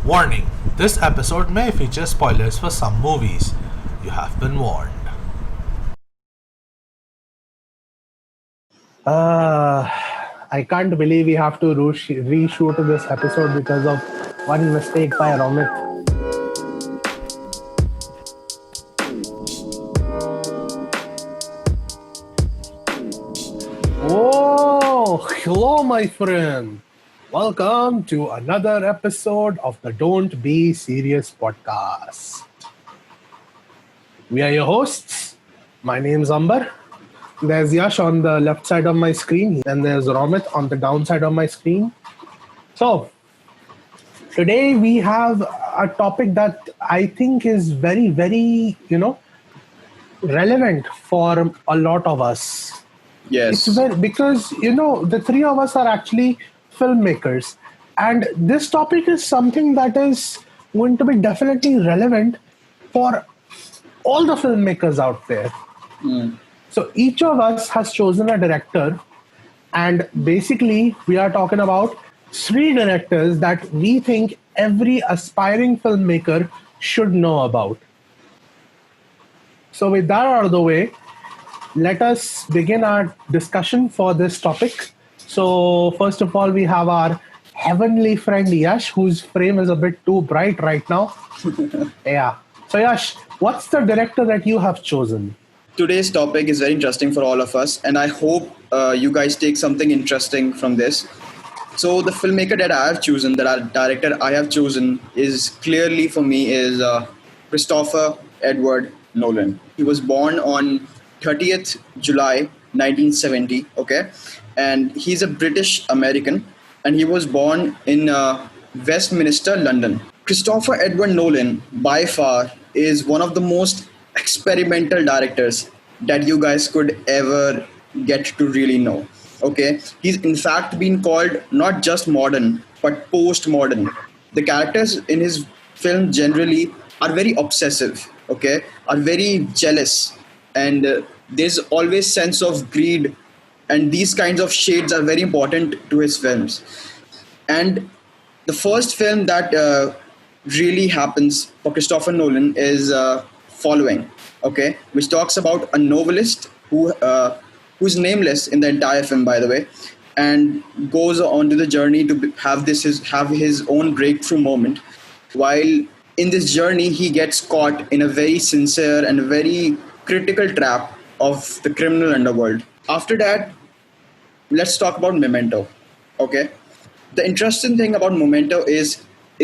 Warning: this episode may feature spoilers for some movies. You have been warned. Uh, I can't believe we have to reshoot this episode because of one mistake by Romit. Oh, hello, my friend. Welcome to another episode of the Don't Be Serious podcast. We are your hosts. My name's Amber. There's Yash on the left side of my screen, and there's Romit on the downside of my screen. So, today we have a topic that I think is very, very, relevant for a lot of us. It's Yes. very, because, the three of us are actually filmmakers. And this topic is something that is going to be definitely relevant for all the filmmakers out there. So each of us has chosen a director, and basically, we are talking about three directors that we think every aspiring filmmaker should know about. So, with that out of the way, let us begin our discussion for this topic. So, first of all, we have our heavenly friend Yash, whose frame is a bit too bright right now. Yeah. So, Yash, what's the director that you have chosen? Today's topic is very interesting for all of us, and I hope you guys take something interesting from this. So, the filmmaker that I have chosen, director I have chosen, is clearly for me is Christopher Edward Nolan. He was born on 30th July 1970. Okay, and he's a British American, and he was born in Westminster, London. Christopher Edward Nolan, by far, is one of the most experimental directors that you guys could ever get to really know. Okay, he's in fact been called not just modern but post-modern. The characters in his film generally are very obsessive. Okay, are very jealous, and there's always sense of greed, and these kinds of shades are very important to his films. And the first film that really happens for Christopher Nolan is Following, okay, which talks about a novelist who's nameless in the entire film, by the way, and goes on to the journey to have his own breakthrough moment. While in this journey, he gets caught in a very sincere and very critical trap of the criminal underworld. After that, let's talk about Memento. Okay, the interesting thing about Memento is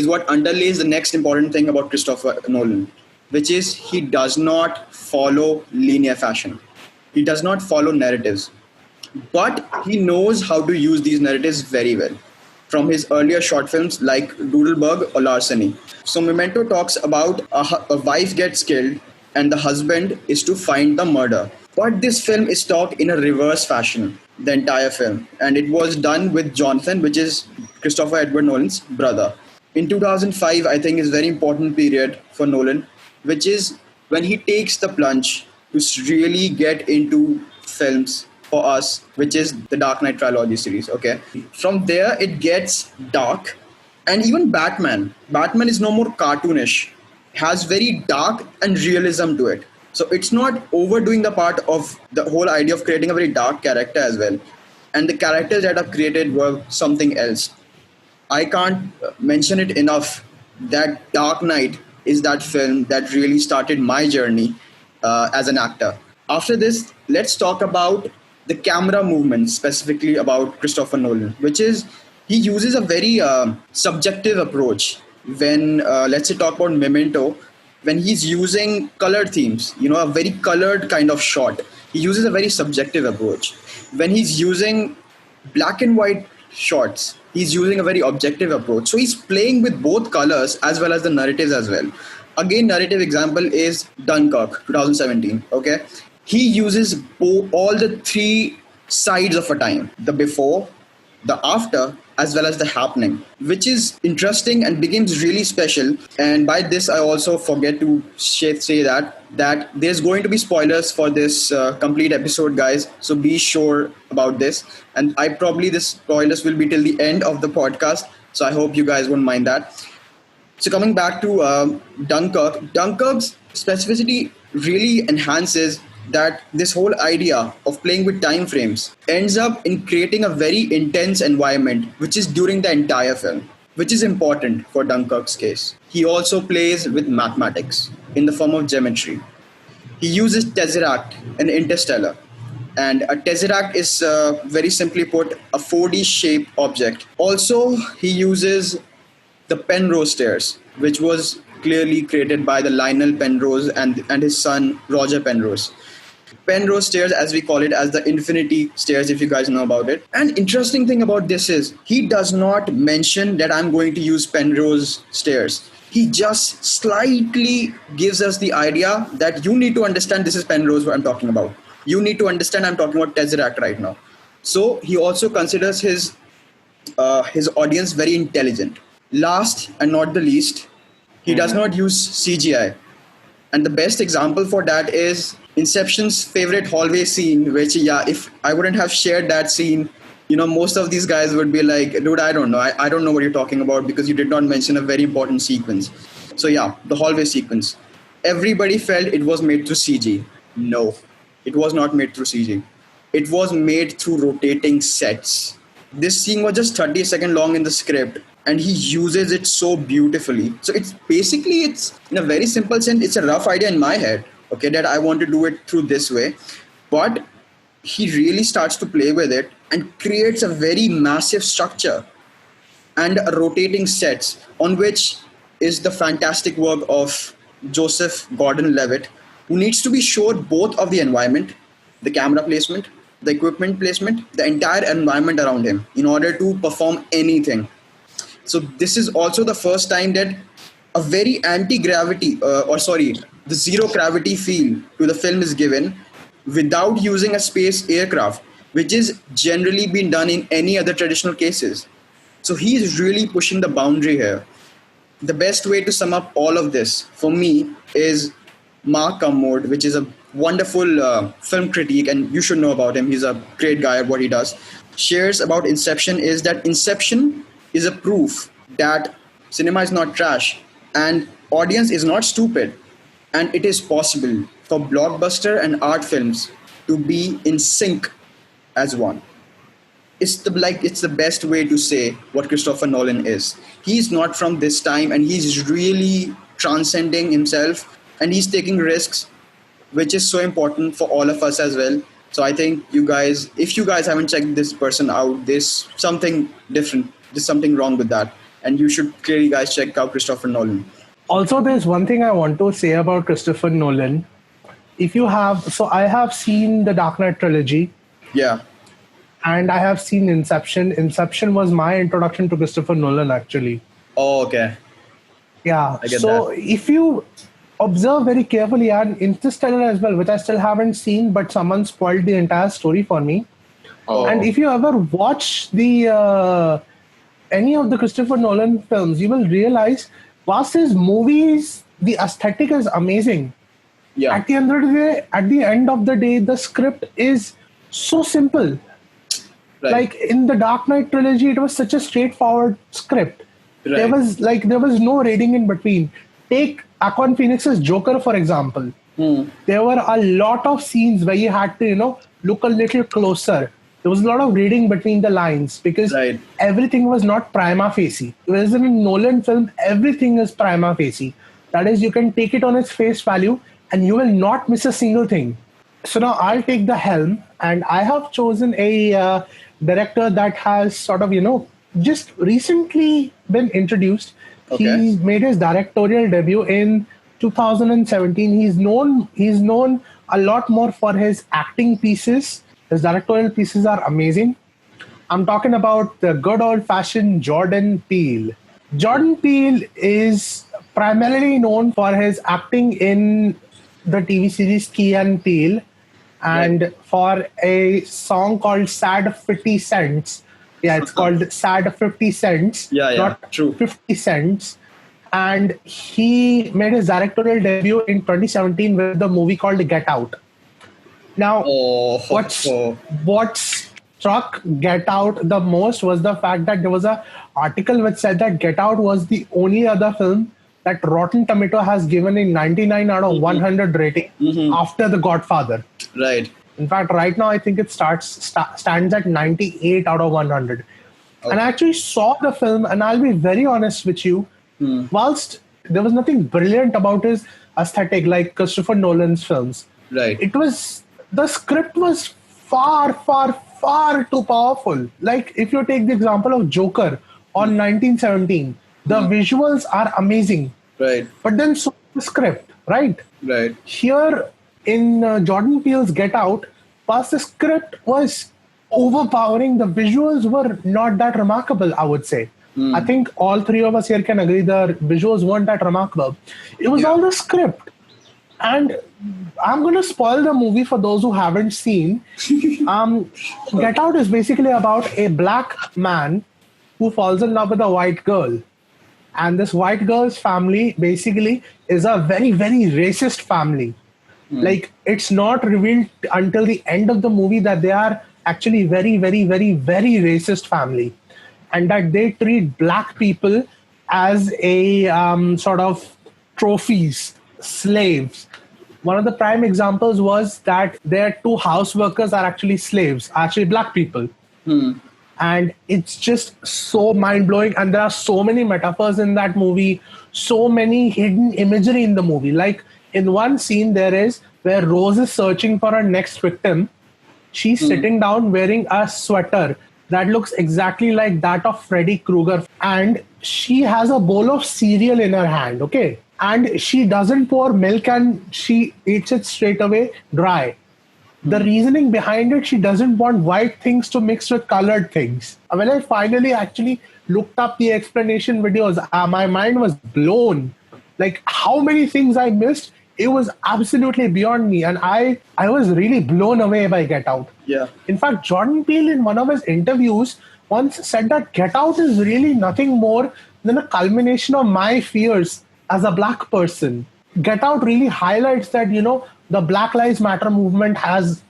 what underlays the next important thing about Christopher Nolan, which is he does not follow linear fashion. He does not follow narratives, but he knows how to use these narratives very well. From his earlier short films like Doodlebug or Larceny. So Memento talks about a wife gets killed and the husband is to find the murder. But this film is talked in a reverse fashion, the entire film. And it was done with Jonathan, which is Christopher Edward Nolan's brother. In 2005, I think is a very important period for Nolan, which is when he takes the plunge to really get into films for us, which is the Dark Knight trilogy series. Okay, from there it gets dark, and even Batman is no more cartoonish, has very dark and realism to it. So it's not overdoing the part of the whole idea of creating a very dark character as well. And the characters that are created were something else. I can't mention it enough that Dark Knight is that film that really started my journey as an actor. After this, let's talk about the camera movement, specifically about Christopher Nolan, which is he uses a very subjective approach when, let's say, talk about Memento, when he's using colored themes, a very colored kind of shot. He uses a very subjective approach. When he's using black and white shots, he's using a very objective approach. So he's playing with both colors as well as the narratives as well. Again, narrative example is Dunkirk, 2017. Okay, he uses all the three sides of a time: the before, the after, as well as the happening, which is interesting and becomes really special. And by this, I also forget to say that there's going to be spoilers for this complete episode, guys. So be sure about this. And I probably this spoilers will be till the end of the podcast. So I hope you guys won't mind that. So coming back to Dunkirk's specificity really enhances that this whole idea of playing with time frames ends up in creating a very intense environment, which is during the entire film, which is important for Dunkirk's case. He also plays with mathematics in the form of geometry. He uses tesseract in Interstellar, and a tesseract is very simply put a 4D shaped object. Also, he uses the Penrose stairs, which was clearly created by the Lionel Penrose and his son Roger Penrose. Penrose stairs, as we call it, as the Infinity stairs, if you guys know about it. And interesting thing about this is he does not mention that I'm going to use Penrose stairs. He just slightly gives us the idea that you need to understand this is Penrose what I'm talking about. You need to understand I'm talking about Tesseract right now. So he also considers his audience very intelligent. Last and not the least, he does not use CGI. And the best example for that is Inception's favorite hallway scene, which, yeah, if I wouldn't have shared that scene, most of these guys would be like, dude, I don't know. I don't know what you're talking about because you did not mention a very important sequence. So, yeah, the hallway sequence. Everybody felt it was made through CG. No, it was not made through CG. It was made through rotating sets. This scene was just 30 seconds long in the script, and he uses it so beautifully. So it's in a very simple sense, it's a rough idea in my head, okay, that I want to do it through this way. But he really starts to play with it and creates a very massive structure and rotating sets, on which is the fantastic work of Joseph Gordon-Levitt, who needs to be sure both of the environment, the camera placement, the equipment placement, the entire environment around him in order to perform anything. So this is also the first time that a very anti-gravity, the zero gravity feel to the film is given without using a space aircraft, which is generally been done in any other traditional cases. So he is really pushing the boundary here. The best way to sum up all of this for me is Mark Kermode, which is a wonderful film critique, and you should know about him. He's a great guy at what he does. Shares about Inception is that Inception is a proof that cinema is not trash and audience is not stupid, and it is possible for blockbuster and art films to be in sync as one. It's the best way to say what Christopher Nolan is. He's not from this time, and he's really transcending himself, and he's taking risks, which is so important for all of us as well. So I think if you guys haven't checked this person out, there's something different. There's something wrong with that. And you should clearly, guys, check out Christopher Nolan. Also, there's one thing I want to say about Christopher Nolan. I have seen the Dark Knight trilogy. Yeah. And I have seen Inception. Inception was my introduction to Christopher Nolan, actually. Oh, okay. Yeah. I get so that. If you observe very carefully, and Interstellar as well, which I still haven't seen, but someone spoiled the entire story for me. Oh. And if you ever watch any of the Christopher Nolan films, you will realize whilst his movies, the aesthetic is amazing. Yeah. At the end of the day, the script is so simple. Right. Like in the Dark Knight trilogy, it was such a straightforward script. Right. There was no reading in between. Take Joaquin Phoenix's Joker, for example. There were a lot of scenes where you had to, look a little closer. There was a lot of reading between the lines because everything was not prima facie. Whereas in a Nolan film, everything is prima facie. That is, you can take it on its face value and you will not miss a single thing. So now I'll take the helm, and I have chosen a director that has sort of, just recently been introduced. Okay. He made his directorial debut in 2017. He's known a lot more for his acting pieces. His directorial pieces are amazing. I'm talking about the good old-fashioned Jordan Peele. Jordan Peele is primarily known for his acting in the TV series Key and Peele, and for a song called Sad 50 Cents. Yeah, it's called Sad 50 Cents, not true. 50 Cents. And he made his directorial debut in 2017 with the movie called Get Out. Now, what's struck Get Out the most was the fact that there was a article which said that Get Out was the only other film that Rotten Tomato has given a 99 out of 100 rating after The Godfather. Right. In fact, right now I think it stands at 98 out of 100. And I actually saw the film, and I'll be very honest with you. Whilst there was nothing brilliant about his aesthetic like Christopher Nolan's films, Right. the script was far, far, far too powerful. Like if you take the example of Joker on 1917, the visuals are amazing, Right. but then so the script, right? Right. Here in Jordan Peele's Get Out, past the script was overpowering. The visuals were not that remarkable, I would say. I think all three of us here can agree the visuals weren't that remarkable. It was all the script. And I'm going to spoil the movie for those who haven't seen. Get Out is basically about a black man who falls in love with a white girl. And this white girl's family basically is a very, very racist family. Like, it's not revealed until the end of the movie that they are actually very, very, very, very racist family. And that they treat black people as a sort of trophies, slaves. One of the prime examples was that their two house workers are actually slaves, actually black people. And it's just so mind-blowing. And there are so many metaphors in that movie, so many hidden imagery in the movie. Like in one scene there is where Rose is searching for her next victim. She's sitting down wearing a sweater that looks exactly like that of Freddy Krueger. And she has a bowl of cereal in her hand, okay? And she doesn't pour milk and she eats it straight away dry. The reasoning behind it, she doesn't want white things to mix with colored things. When I finally actually looked up the explanation videos, my mind was blown. Like how many things I missed, it was absolutely beyond me. And I was really blown away by Get Out. Yeah. In fact, Jordan Peele in one of his interviews once said that Get Out is really nothing more than a culmination of my fears as a black person. Get Out really highlights that, the Black Lives Matter movement has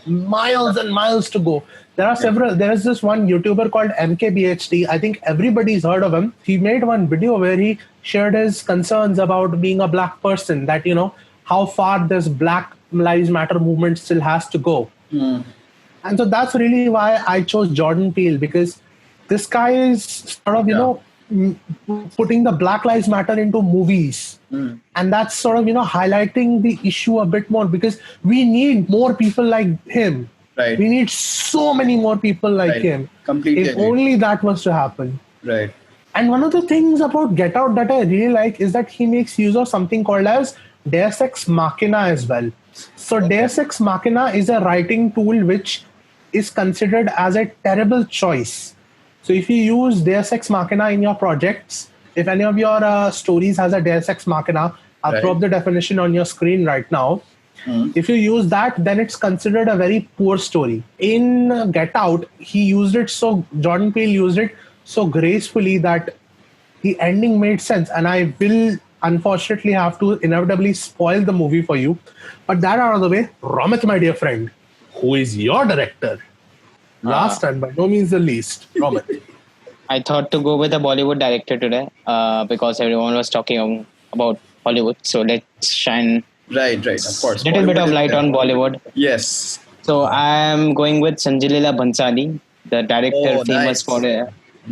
miles and miles to go. There is this one YouTuber called MKBHD. I think everybody's heard of him. He made one video where he shared his concerns about being a black person, that, how far this Black Lives Matter movement still has to go. And so that's really why I chose Jordan Peele, because this guy is sort of, putting the Black Lives Matter into movies. And that's sort of, highlighting the issue a bit more, because we need more people like him. Right. We need so many more people like him. Completely If agree. only that was to happen. Right. And one of the things about Get Out that I really like is that he makes use of something called as Deus Ex Machina as well. So Deus Ex Machina is a writing tool which is considered as a terrible choice. So if you use Deus Ex Machina in your projects, if any of your stories has a Deus Ex Machina, I'll throw up the definition on your screen right now. If you use that, then it's considered a very poor story. In Get Out, Jordan Peele used it so gracefully that the ending made sense. And I will unfortunately have to inevitably spoil the movie for you. But that out of the way, Ramit, my dear friend, who is your director? Last and by no means the least, Ramit. I thought to go with a Bollywood director today because everyone was talking about Hollywood. So let's shine Right. Of course. a little bit of Bollywood light is on there. Bollywood. Yes. So I am going with Sanjay Leela Bhansali, the director Oh, famous nice.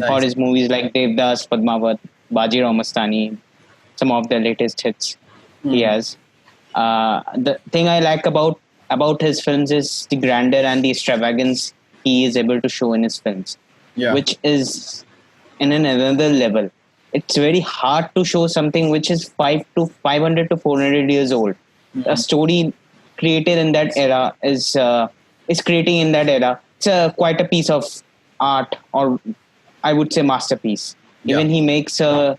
for his movies like Devdas, Padmavat, Baji Mastani, some of the latest hits he has. The thing I like about his films is the grandeur and the extravagance he is able to show in his films, which is in another level. It's very hard to show something which is 500 to 400 years old. A story created in that era is creating in that era. It's quite a piece of art, or I would say masterpiece. Even he makes a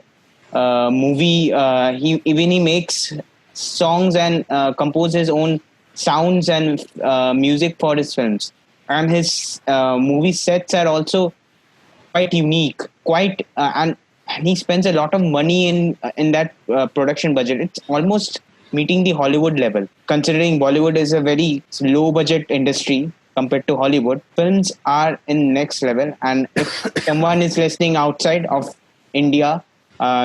movie. He makes songs and composes his own sounds and music for his films. And his movie sets are also quite unique. And he spends a lot of money in that production budget. It's almost meeting the Hollywood level. Considering Bollywood is a very low budget industry, compared to Hollywood. Films are in next level, and if someone is listening outside of India,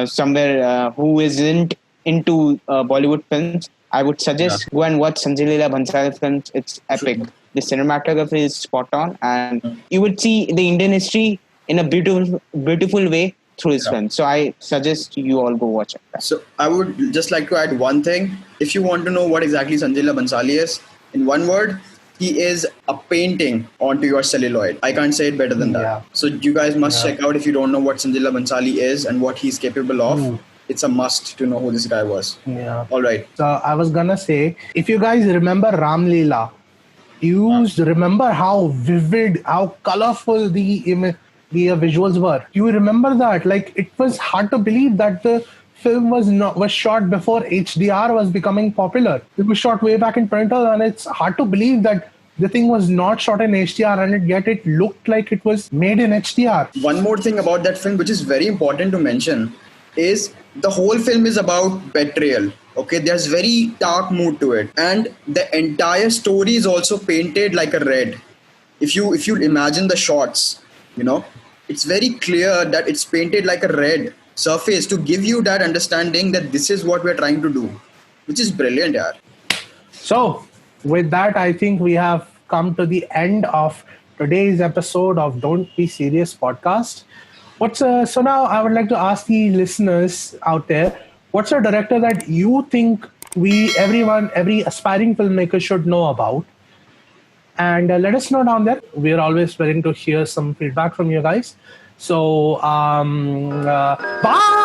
somewhere who isn't into Bollywood films, I would suggest go and watch Sanjay Leela Bhansali films. It's epic. The cinematography is spot on, and you would see the Indian history in a beautiful way through his films. So I suggest you all go watch it. So I would just like to add one thing. If you want to know what exactly Sanjay Leela Bhansali is, in one word, he is a painting onto your celluloid. I can't say it better than that. Yeah. So you guys must check out if you don't know what Sanjay Leela Bhansali is and what he's capable of. It's a must to know who this guy was. Yeah. All right. So I was gonna say, if you guys remember Ram Leela, you remember how vivid, how colorful the visuals were. You remember that? Like, it was hard to believe that the film was shot before HDR was becoming popular. It was shot way back in 2012, and it's hard to believe that the thing was not shot in HDR, and yet it looked like it was made in HDR. One more thing about that film, which is very important to mention, is the whole film is about betrayal. Okay, there's very dark mood to it, and the entire story is also painted like a red. If you imagine the shots, it's very clear that it's painted like a red surface to give you that understanding that this is what we're trying to do, which is brilliant, yaar. So, with that, I think we have come to the end of today's episode of Don't Be Serious podcast. So now I would like to ask the listeners out there, what's a director that you think every aspiring filmmaker should know about? And let us know down there. We're always willing to hear some feedback from you guys. So, bye!